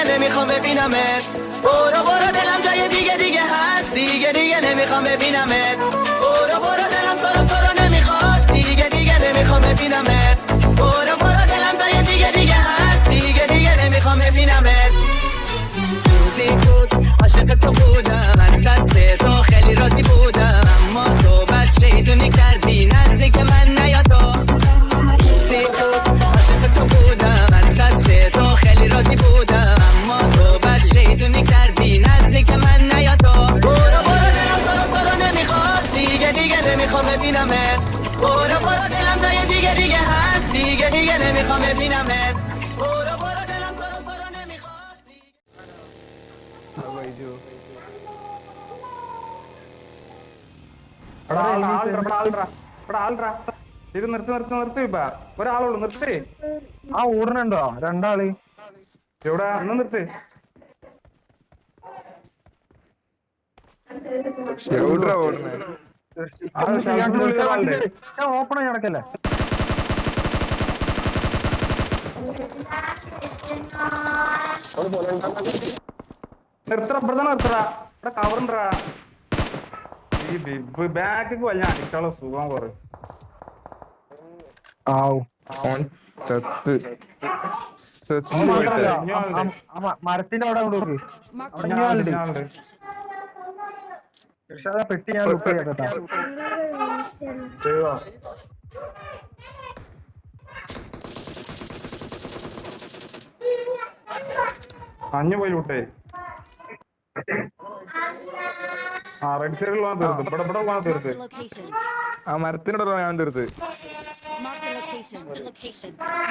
نمیخوام ببینمت برو برو دلم جای دیگه دیگه هست دیگه دیگه نمیخوام ببینمت برو برو دلم تو رو نمیخواد دیگه دیگه نمیخوام ببینمت برو برو دلم جای دیگه دیگه هست دیگه دیگه نمیخوام ببینمت روزی بود عاشق تو بودم از دست تو خیلی راضی بودم اما تو بد شیطونی کردی نزدیک من نیا تو روزی بود عاشق تو بودم از دست تو خیلی راضی بودم اما تو بد شیطونی کردی نزدیک من نیا تو برو برو دلم تو رو نمیخواد دیگه دیگه نمیخوام ببینمت برو برو دلم جای دیگه دیگه هست دیگه دیگه نمیخوام ببینمت برو برو دلم تو رو نمیخواد ഇത് നിർത്തി ഇപ്പ ഒരാളുള്ളൂ നിർത്തി. ആ ഓടണുണ്ടോ രണ്ടാള് എവിടെ ഒന്ന് നിർത്തി. ഓപ്പൺ കിടക്കല്ലേ നിർത്തറ ഇവിടെ നിർത്തറ ഇവിടെ കവറുണ്ടാ ഈ ബിബ് ബാക്ക് വലിയ അടിക്കാനുള്ള സുഖം കുറേ മരത്തിന്റെ അവിടെ നോക്ക് പെട്ടി ഞാൻ ലുക്ക് ചെയ്യട്ടെ മഞ്ഞ് പോയി വിട്ടേ. ആ റെഡ് സൈഡിൽ തീർത്ത് ഇവിടെ ഇവിടെ തീർത്ത് ആ മരത്തിനോട് ഞാൻ തീർത്ത്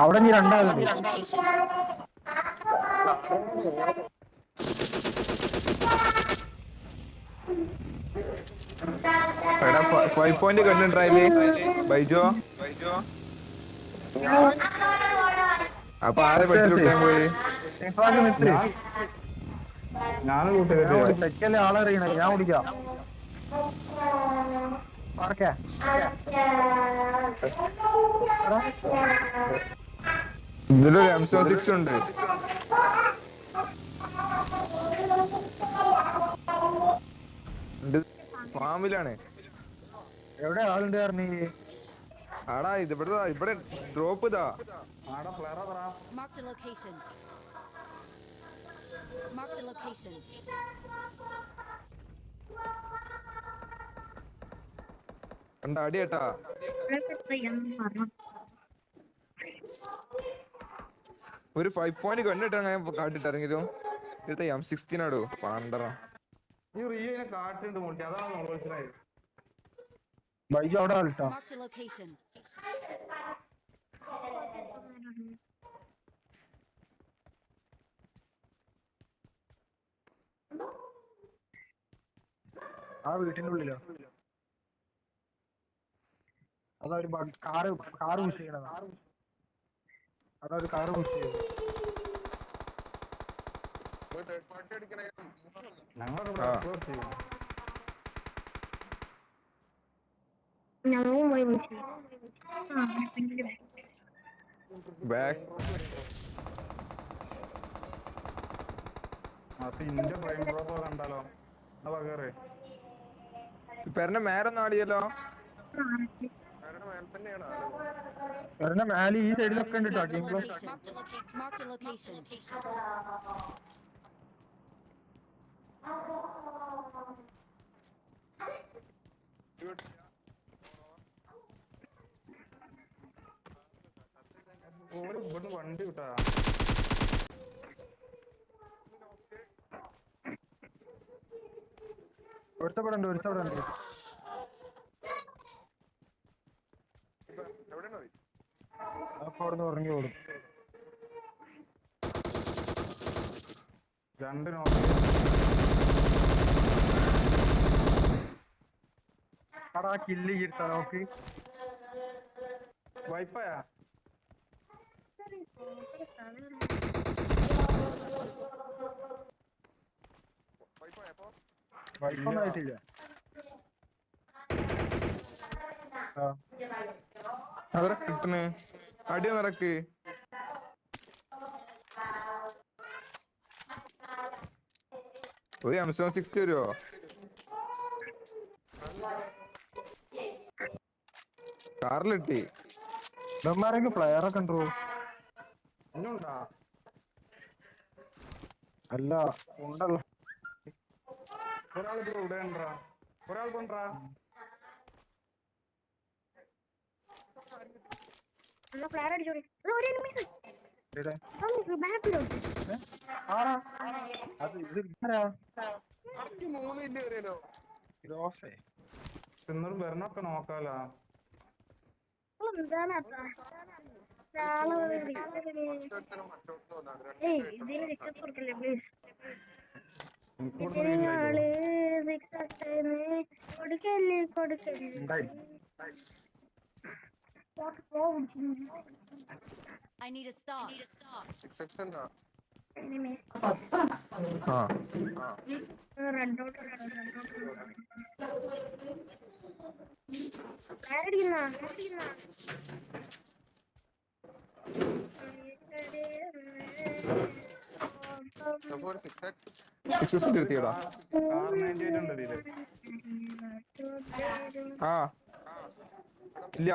അവിടെ നീ രണ്ടാളുണ്ട്. എടാ 5 പോയിന്റ് കണ്ടിട്ടുണ്ടായില്ലേ ബൈജോ? അപ്പൊ ആരെ പെട്ടിട്ടാൻ പോയി? ഞാൻ കൂട്ടി തെക്കല്ലേ ആളറിയണേ ഞാൻ ഓടിക്കാം. ഇതിലൊരു M76 ഉണ്ട്. ഫാമിലാണ്. എവിടെ ആളുണ്ട് പറഞ്ഞേ? ആടാ ഇവിടെ ഡ്രോപ്പ് ഇതാ. കണ്ട അടിയേട്ടാ. ഒരു 5 പോയിന്റ് കണ്ടിട്ട് അങ്ങനെ കാട്ടിട്ടിറങ്ങിരും. ഇവിടുത്തെ M16 ആടോ പാണ്ടറ. ഈ റിയോനെ കാട്ടുണ്ട് മുട്ടി അതാണ് മനസ്സിലായത്. ബൈജു അവിടെ കളിട്ടോ ആ വീട്ടിന്റെ ഉള്ളിലോ അതൊരു കാറ് പുഷ് ചെയ്യണതാ. അതൊരു കാറ് പുഷ് ചെയ്തു. കണ്ടാലോ പെരന്റെ മേലൊന്നും ആടിയല്ലോ. മേലെ ഈ സൈഡിലൊക്കെ ഉണ്ട് കേട്ടോ. ടീം പ്ലസ് ഇവിടുന്ന് വണ്ടി കിട്ടാ. ഒരുത്തപ്പെടണ്ട് അപ്പൊ അവിടുന്ന് ഉറങ്ങി ഓടും. രണ്ട് അടാ കില്ല് ചെയ്തിട്ടാ നോക്ക്. വൈഫായാ വൈഫൊന്നും ആയിട്ടില്ല. അവരെ കിട്ടണേ അടിയോ നിറക്ക്. ഒരു M760 വരുമോ? കാറിലിട്ടി ഇവന്മാരൊക്കെ പ്ലെയർ ഒക്കെ ഉണ്ടോ? ഇന്നുണ്ടാ അല്ല ഉണ്ടല്ലോ. ഒരാൾ ബ്രോ ഇവിടെ ഉണ്ടാ, ഒരാൾ കൊണ്ടാ. ആരാ അത്? ഇത് ആരാ? ദോശേ തിന്നോട് വരണൊക്കെ നോക്കാലോ. ഉണ്ടായി. I need a stop. ആ സിക്സസ് നിർത്തിയടാ. കാർ 98 ഉണ്ട് ഇതില്. ആ ഇല്ല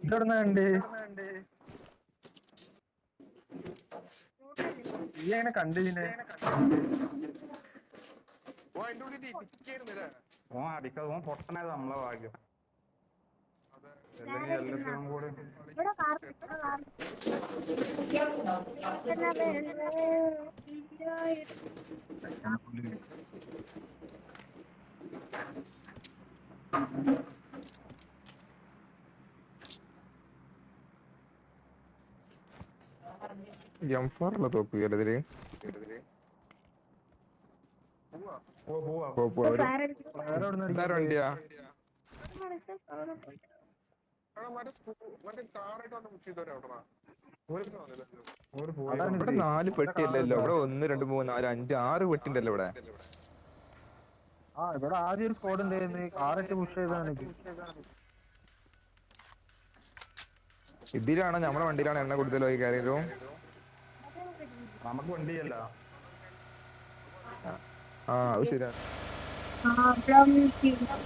ഇതെവിടുന്നാ കണ്ട്? നീ എങ്ങനെ കണ്ട് ഇതിനെ? ഓൻ അടിക്കാതെ ഓൻ പൊട്ടനായത് നമ്മളെ ഭാഗ്യം. അല്ലെങ്കിൽ എല്ലാത്തിനും കൂടി M4 ഉള്ള തോക്ക് ഇതില് പോവാ. പ്ലെയർ എവിടുന്നാ ഇതാരാ വണ്ടിയാ? ഒരു പോയി. അതാണ് ഇവിടെ 4 പെട്ടിയല്ലല്ലോ. ഇവിടെ 1 2 3 4 5 6 പെട്ടി ഉണ്ടല്ലോ ഇവിടെ. ആ ഇവിടെ ആദ്യം ഒരു സ്കോഡ് ഉണ്ടായിരുന്നു. കാറിട്ട് പുഷ് ചെയ്താണ് ഇത്. ഇതിലാണോ നമ്മളെ വണ്ടിയിലാണ് എണ്ണ കൂടുതലായി കയറിയല്ലോ? നമുക്ക് വണ്ടിയല്ല. ആ അത് ശരിയാണ്.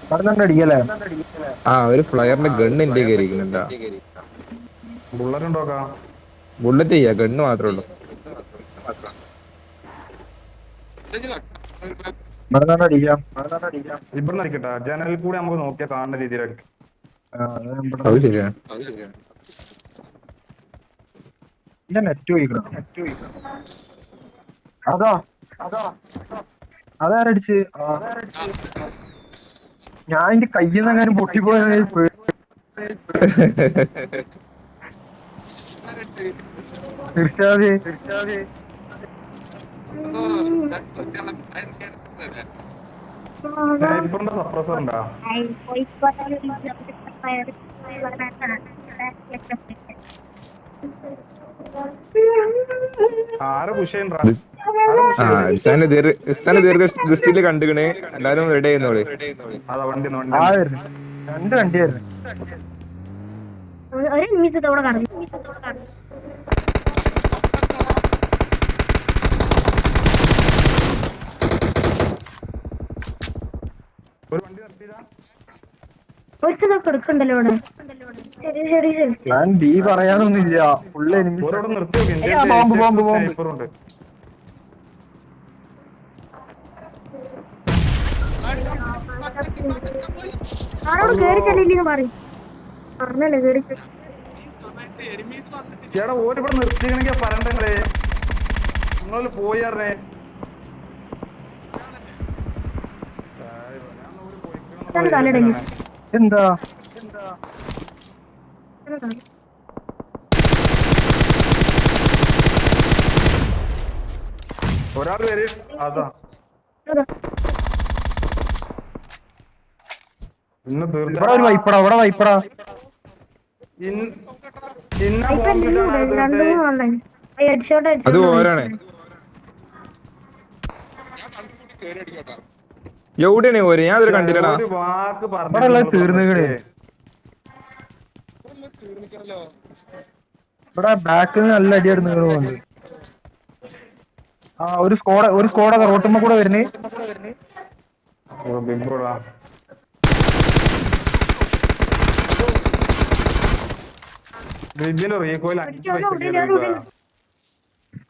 ഇവിടെ അടിക്കല്ലേ? ആ ഒരു ഫ്ലയറിന്റെ ഗണ്ണ് എന്റെ കയറിയിരിക്കുന്നുണ്ടാ. ബുള്ളറ്റ് ഉണ്ടോക്കാ? ബുള്ളറ്റ് ചെയ്യാ, ഗണ്ണ് മാത്രമേ ഉള്ളൂ. ഇവിടെ അടിക്കാം. ഇവിടുന്ന് അടിക്കട്ടെ. ജനലിൽ കൂടി നമുക്ക് നോക്കിയാൽ കാണുന്ന രീതിയിലടിക്കും. അത് ശരിയാണ്. നെറ്റ് പോയിക്കണം. അതാരടിച്ച്? ഞാൻ എന്റെ കയ്യിൽ നിന്ന് അങ്ങനെ പൊട്ടിപ്പോയ തീർച്ചയാതെ സ്നൈപ്പറിന്റെ സപ്രസർ ഉണ്ടാ? ആരെ പുഷ് ചെയ്യണ്ടാ? ദൃഷ്ടിയില് കണ്ടുകണ്. എല്ലാരും റെഡി ചെയ്യുന്നോളി. അതാ വണ്ടി രണ്ട് വണ്ടിയായിരുന്നു. ഒരു വണ്ടി നിർത്തിയതാ. എടുക്കണ്ടല്ലോ ഇവിടെ. ശരി ശരി ശരി. ഞാൻ ബി പറയാനൊന്നുമില്ല. Full enemy. ഓരോടെ നിർത്തി സ്നൈപ്പറുണ്ട്. ആരോട് കേറി ചെല്ലില്ലെന്ന് പറയും. പറഞ്ഞല്ലേ കേറി. ചേട്ടാ ഓരിവിടെ നിർത്തിക്കണെങ്കി പറയണ്ടേ? നിങ്ങൾ പോയി അറിഞ്ഞേ. എന്താ ഒരാൾ പേര് അതാ ഇന്ന് ഇവിടെ ഒരു വൈപ്പടാ. ഇവിടെ വൈപ്പടാ. അത് ഓരാണ്. എവിടെയാണ് ഓര്? ഞാൻ അതൊരു കണ്ടില്ലടാ. ഒരു വാക്ക് ഇവിടെ തീർന്നുകളെ. ഇവിടെ ബാക്കിൽ നിന്ന് നല്ല അടിയായിരുന്നു നിങ്ങൾ പോകുന്നത്. ആ ഒരു സ്കോഡ് റോട്ടുമ്പോ കൂടെ വരുന്നേ. ബിഗ് ബ്രോടാ ബ്രിഡ്ജിന്റെ റീകോയിൽ 5 പൈസ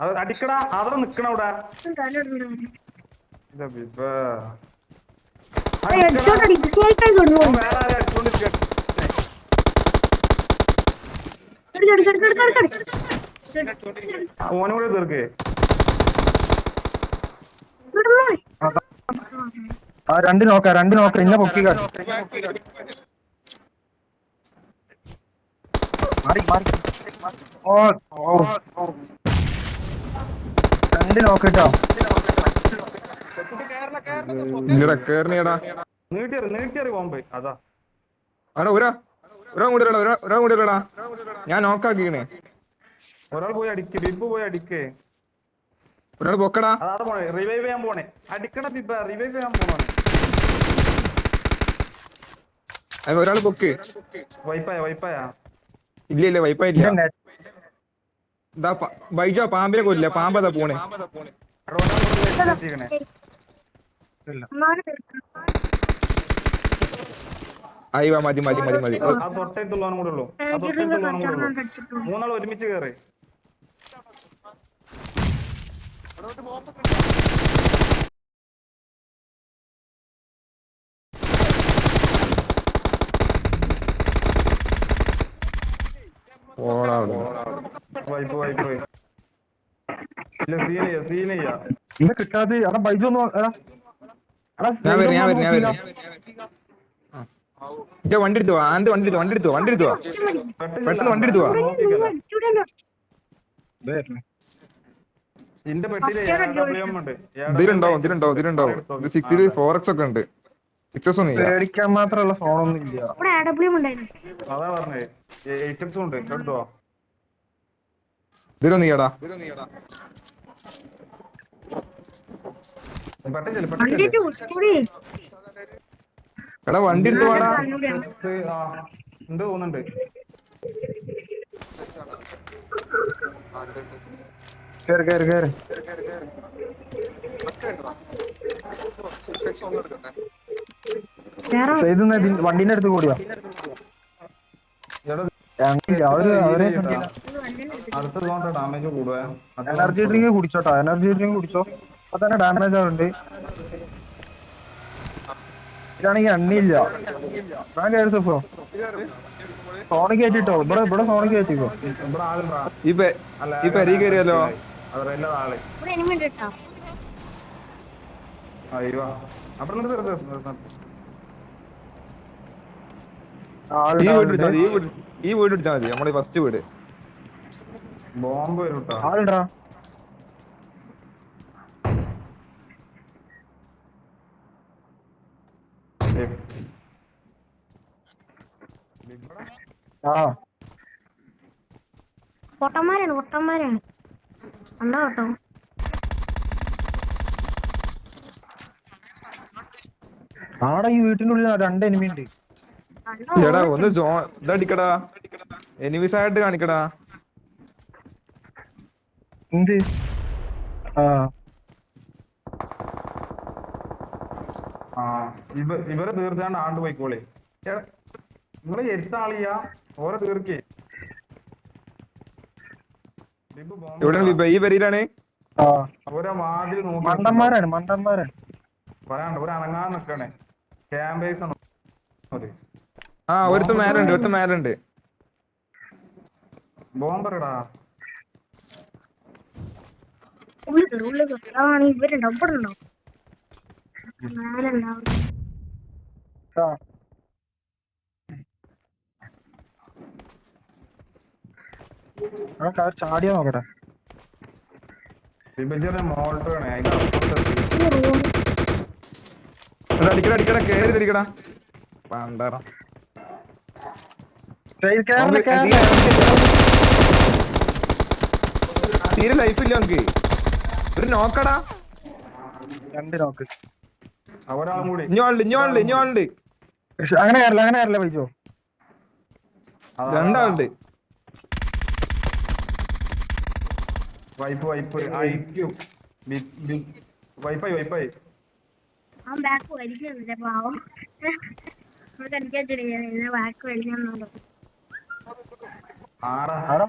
അത് അടിക്കടാ അവിടെ നിക്കണ അവിടെ വേറെ ആരെ അടിച്ചോണ്ടിരിക്ക ഓനും കൂടെ തീർക്കേ ആ രണ്ട് നോക്ക ഇന്ന പൊക്കി കാട്ടി മാറി ഓ രണ്ട് നോക്കിട്ടോ കേറിയടാ നീട്ടിയറി ബോംബ് അതാ അവിടെ ഒരാ കൂടി ഞാൻ നോക്കാക്കിക്കണേ. ഒരാൾ പോയി അടിക്ക് ബിബ് പോയി അടിക്കേ ഒരാൾ പൊക്കടാ. അതാ പോണേ റിവൈവ് ചെയ്യാൻ പോണേ അടിക്കണ ബിബ റിവൈവ് ചെയ്യാൻ പോണേ ഒരാൾ പൊക്ക്. വൈപ്പായ ഇല്ല വൈപ്പായില്ല. ബൈജോ പാമ്പിനെ കൊല്ല പാമ്പതാ പോണേ. അയ്യോ മതി ആ തൊട്ടടുത്തുള്ളവനും കൂടെ ഉള്ളൂ മൂന്നാൾ ഒരുമിച്ച് കേറി വൈപ്പ് ഇല്ല സീനയ്യ ഇന്ന് കിട്ടാതെ എടാ ബൈജു ഒന്ന് ഞാൻ വരും. വണ്ടി എടുത്തു പെട്ടെന്ന് വണ്ടി എടുത്തു ഇതിന്റെ പെട്ടിയില് ഇതിലുണ്ടാവും. ഇത് 6 4x ഒക്കെ ഉണ്ട്. 6s ഒന്നും ഇല്ല. പേടിക്കാൻ മാത്രമുള്ള ഫോണൊന്നും ഇല്ല. അതാ പറഞ്ഞേ 8x ഉണ്ട് കേട്ടോ. ഇതിലൊന്നും ഇയ്യടാ. എടാ വണ്ടി എടുത്തു വാടാ. ഉണ്ട് തോന്നുന്നുണ്ട്. കേറ് വണ്ടീന്റെ അടുത്ത് കൂടിയോ? ഡാമേജ് കൂടുക. എനർജി ഡ്രിങ്ക് കുടിച്ചോ. അപ്പൊ തന്നെ ഡാമേജ് ആവുന്നുണ്ട്. ഇതാണെങ്കിൽ എണ്ണയില്ല. ഞാൻ കയറിപ്പോ സോണി കയറ്റിട്ടോ. ഇവിടെ സോണി കയറ്റിക്കോ. ഈ പെരി കയറിയല്ലോ. അയ്യോ അപ്പൊ ഈ വീട് പിടിച്ചാൽ മതി. നമ്മളെ ഫസ്റ്റ് വീട് ബോംബ് വരും കേട്ടോ. ആളുണ്ടാ പൊട്ടന്മാരാണ് കണ്ടോ കേട്ടോ. ആടെ ഈ വീട്ടിനുള്ളിൽ 2 എനിമി ഉണ്ട്. എടാ ഒന്ന് ഇതടിക്കടാ. എനിമീസ് ആയിട്ട് കാണിക്കടാ. എന്ത് ഇവരെ തീർച്ചാണ്ട് ആണ്ട് പോയിക്കോളെ. നിങ്ങളെ എരുത്ത ആളിയാ ഓരോ തീർക്കേ. ഈ പെരിയിലാണ്. ഓരോ വാതിൽ നോക്കി മണ്ടന്മാരാണ് പറയാണ്ട് ഒരു അനങ്ങാൻ നിക്കണേ. ക്യാമ്പേഴ്സ് ഒരുത്ത മേലുണ്ട്. ബോംബറടാ ഇവരുണ്ടാവും. ചാടിയാ നോക്കട്ടെ. മോൾട്ടാണ് അടിക്കടാ കേറിക്കടാ. പണ്ടറ തീരെ ലൈഫ് ഇല്ല നമുക്ക്. ഒരു നോക്കടാ. 2 നോക്ക്. ഒരാളും കൂടി ഇഞ്ഞോളുണ്ട്. അങ്ങനെ കയറില്ല പൈസോ. 2 ആളുണ്ട്. വൈപ്പ് ഐക്യു വൈപ്പായി അവൻ ബാക്ക് വലിക്കുന്നില്ല പാവം. നമുക്ക് അടിക്കാറ്റില്ല ബാക്ക് വലിക്കാന്നുണ്ടോ. ആടാ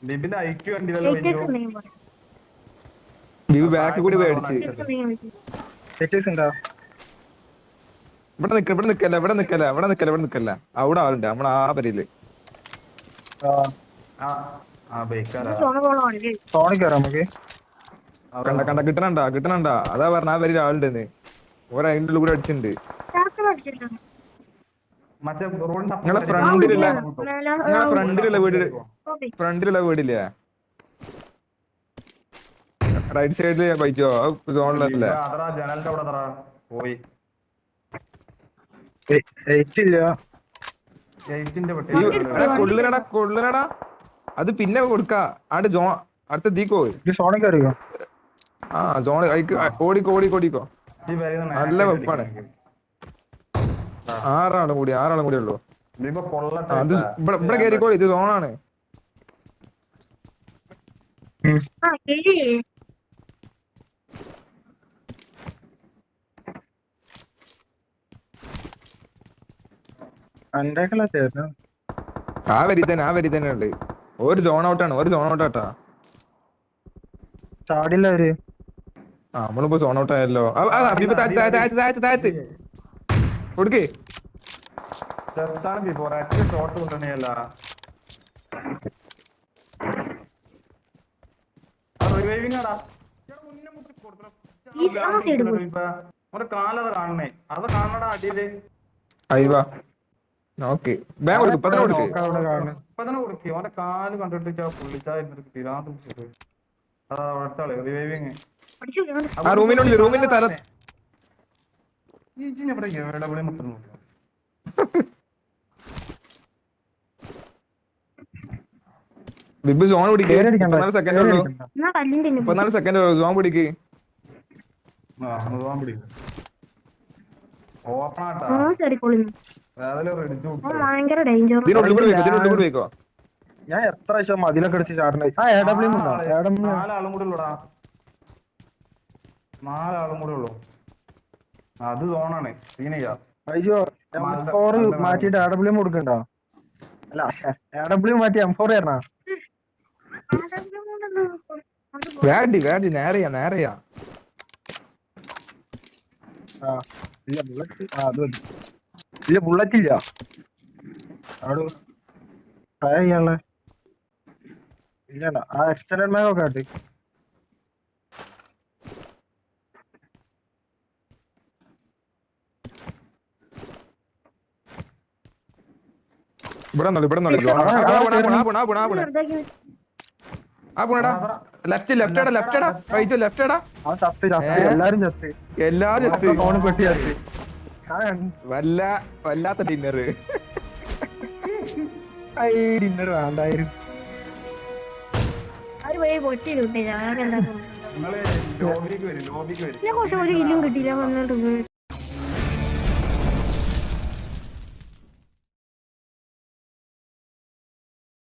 ബിബിന്റെ ഐക്യു കണ്ടില്ലല്ലോ വലിയ ബിബി ബാക്ക് കൂടി പേടിച്ച് ഇവിടെ നിക്കല്ല അവിടെ ആളുണ്ട് നമ്മളെ ആ പരിയില് നമുക്ക് കിട്ടണണ്ട അതാ പറഞ്ഞ ആ പരിയിൽ ആളുണ്ടെന്ന് അതിന്റെ ഉള്ളിൽ കൂടെ അടിച്ചിട്ടുണ്ട് മറ്റേ നിങ്ങളെ ഫ്രണ്ടിലുള്ള വീടില്ലേ റൈറ്റ് സൈഡില് ബൈജോ സോണിലല്ലേ ജനലിന്റെ അവിടെ പോയി കൊള്ളുനടാ അത് പിന്നെ കൊടുക്കാ ആണ്ട് ജോ അടുത്ത ദീക്കോ സോണിക്കറിയോ ആ ജോൺ ഓടിക്കോ നല്ല വെപ്പാണ് ആറാളും കൂടി ഉള്ളു അത് ഇവിടെ കേറിക്കോളി ഇത് സോണാണ് ആ വരി തന്നെ ഉള്ളത് ഒരു സോൺ ഔട്ടാട്ടാ ചാടില്ല അവര് നമ്മളിപ്പോ സോൺ ഔട്ട് ആയല്ലോ താഴത്ത് കൊടുക്കേ ഷോട്ട് കൊണ്ടുതന്നെയല്ല കാലത് കാണണേ അത് കാണണടാ അടിയില് അയ്യവാ ഓക്കെ ബാങ്ക് കൊടുക്കും ഇപ്പൊ തന്നെ കൊടുക്കും അവന്റെ കാല് കണ്ടിട്ട് പുള്ളിച്ചായിരുന്നു പിരാന്ത് പിടിച്ചത് അതാ അവിടുത്തെ ആള് റിവൈവിങ് ആ റൂമിന്റെ തല എവിടെ വിളി മുട്ടുന്നു ബിബ് സോൺ പിടിക്ക് 14 സെക്കൻഡ് ഉള്ളൂ 14 സെക്കൻഡ് ഉള്ളൂ സോൺ പിടിക്ക് ഇതിനുള്ളിൽ കൂടി വെക്കോ ഞാൻ എത്ര പ്രാവശ്യം മതിലൊക്കെ അടിച്ച് ചാടണേ നാലാളും കൂടെ ഉള്ളൂടാ 4 ആളും കൂടെ ഉള്ളു അത് സോണാണ് സീനില്ല അയ്യോ M4 മാറ്റിട്ട് AW കൊടുക്കണ്ടോ അല്ല AW മാറ്റി M4 തരണ വേണ്ടി നേരെയാ ഇല്ല ബുള്ളറ്റ് ഇല്ല അവിടെ ട്രൈ ചെയ്യാനുള്ള ഇല്ലണ്ട ആ എക്സ്റ്റൻഡ് മാഗൊക്കെ ആട്ടി എല്ലാരും പെട്ടി വല്ലാത്ത ഡിന്നർ ഡിന്നർ വേണ്ടായിരുന്നു ലോബിക്ക് കിട്ടിയില്ല വന്നിട്ട്